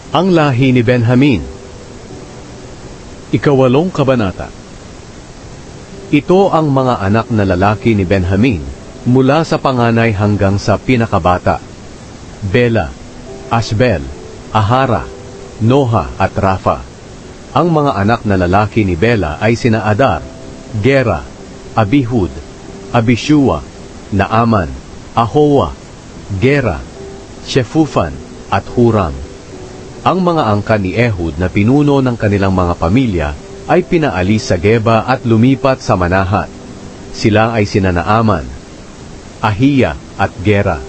Ang lahi ni Benjamin. Ikawalong kabanata. Ito ang mga anak na lalaki ni Benjamin mula sa panganay hanggang sa pinakabata: Bela, Ashbel, Ahara, Noha at Rafa. Ang mga anak na lalaki ni Bela ay sina Adar, Gera, Abihud, Abishua, Naaman, Ahowa, Gera, Shefufan at Huram. Ang mga angkan ni Ehud na pinuno ng kanilang mga pamilya ay pinaalis sa Geba at lumipat sa Manahat. Sila ay sina Naaman, Ahiya at Gera.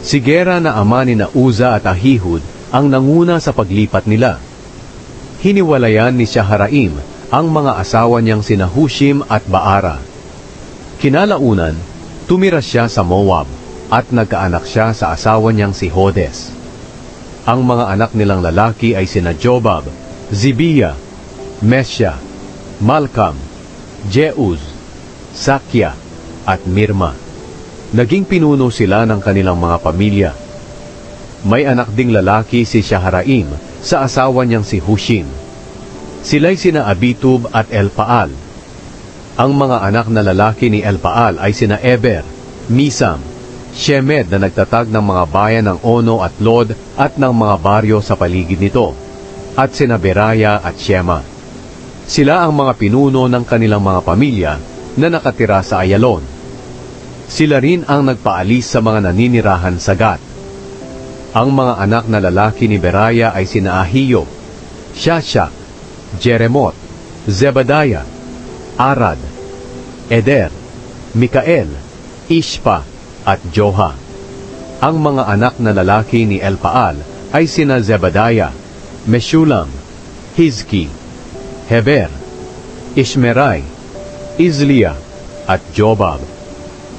Si Gera na ama ni Uza at Ahihud ang nanguna sa paglipat nila. Hiniwalayan ni Shaharaim ang mga asawa niyang sina Hushim at Baara. Kinalaunan, tumira siya sa Moab at nagkaanak siya sa asawa niyang si Hodes. Ang mga anak nilang lalaki ay sina Jobab, Zibiya, Mesya, Malkam, Jeuz, Sakya at Mirma. Naging pinuno sila ng kanilang mga pamilya. May anak ding lalaki si Shaharaim sa asawa niyang si Hushim. Sila'y sina Abitub at Elpaal. Ang mga anak na lalaki ni Elpaal ay sina Eber, Misam, Shemed na nagtatag ng mga bayan ng Ono at Lod at ng mga baryo sa paligid nito, at sina Beraya at Shema. Sila ang mga pinuno ng kanilang mga pamilya na nakatira sa Ayalon. Sila rin ang nagpaalis sa mga naninirahan sa Gat. Ang mga anak na lalaki ni Beraya ay sina Ahiyo, Shashak, Jeremot, Zebadiah, Arad, Eder, Mikael, Ishpa, at Joha. Ang mga anak na lalaki ni Elpaal ay sina Zebadiah, Meshulam, Hizki, Heber, Ishmerai, Izliya, at Jobab.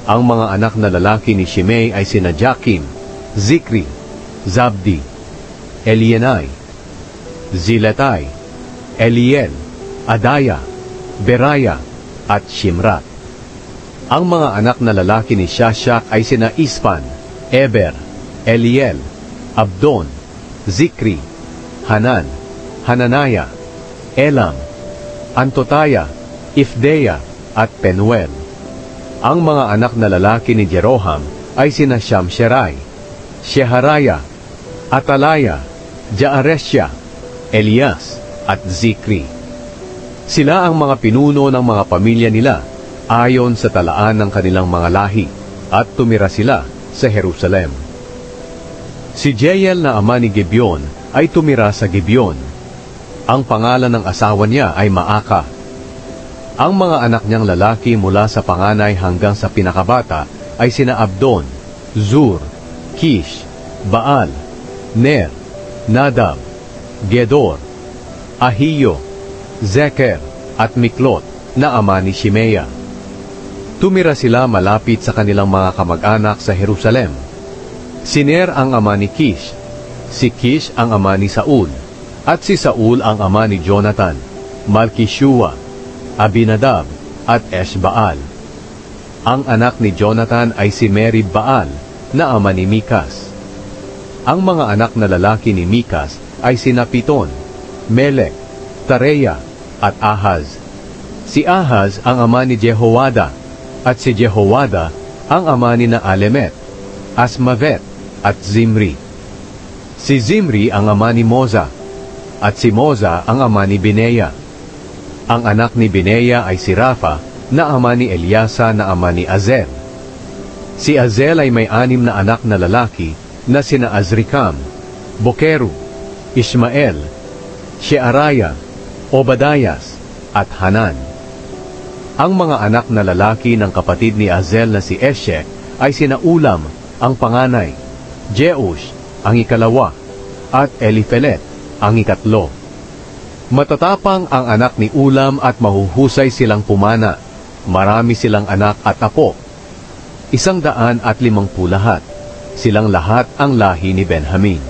Ang mga anak na lalaki ni Shimei ay sina Jakim, Zikri, Zabdi, Elienai, Ziletai, Eliel, Adaya, Beraya, at Shimrat. Ang mga anak na lalaki ni Shashak ay sina Ispan, Eber, Eliel, Abdon, Zikri, Hanan, Hananaya, Elam, Antotaya, Ifdeya, at Penuel. Ang mga anak na lalaki ni Jeroham ay sina Shamsherai, Sheharaya, Atalaya, Jaaresya, Elias, at Zikri. Sila ang mga pinuno ng mga pamilya nila ayon sa talaan ng kanilang mga lahi, at tumira sila sa Jerusalem. Si Jeiel na ama ni Gibeon ay tumira sa Gibeon. Ang pangalan ng asawa niya ay Maaka. Ang mga anak niyang lalaki mula sa panganay hanggang sa pinakabata ay sina Abdon, Zur, Kish, Baal, Ner, Nadab, Gedor, Ahiyo, Zeker, at Miklot na ama ni Shimea. Tumira sila malapit sa kanilang mga kamag-anak sa Jerusalem. Si Ner ang ama ni Kish, si Kish ang ama ni Saul, at si Saul ang ama ni Jonathan, Malkishua, Abinadab, at Eshbaal. Ang anak ni Jonathan ay si Merib Baal na ama ni Mikas. Ang mga anak na lalaki ni Mikas ay sina Piton, Melek, Tareya, at Ahaz. Si Ahaz ang ama ni Jehoada, at si Jehoada ang ama ni Alemet, Asmavet, at Zimri. Si Zimri ang ama ni Moza, at si Moza ang ama ni Bineya. Ang anak ni Bineya ay si Rafa na ama ni Eliasa na ama ni Azel. Si Azel ay may 6 na anak na lalaki na sina Azrikam, Bokeru, Ishmael, Shearaya, Obadayas, at Hanan. Ang mga anak na lalaki ng kapatid ni Azel na si Eshek ay sina Ulam, ang panganay, Jeush, ang ikalawa, at Elifelet, ang ikatlo. Matatapang ang anak ni Ulam at mahuhusay silang pumana. Marami silang anak at apo. 150 lahat. Silang lahat ang lahi ni Benjamin.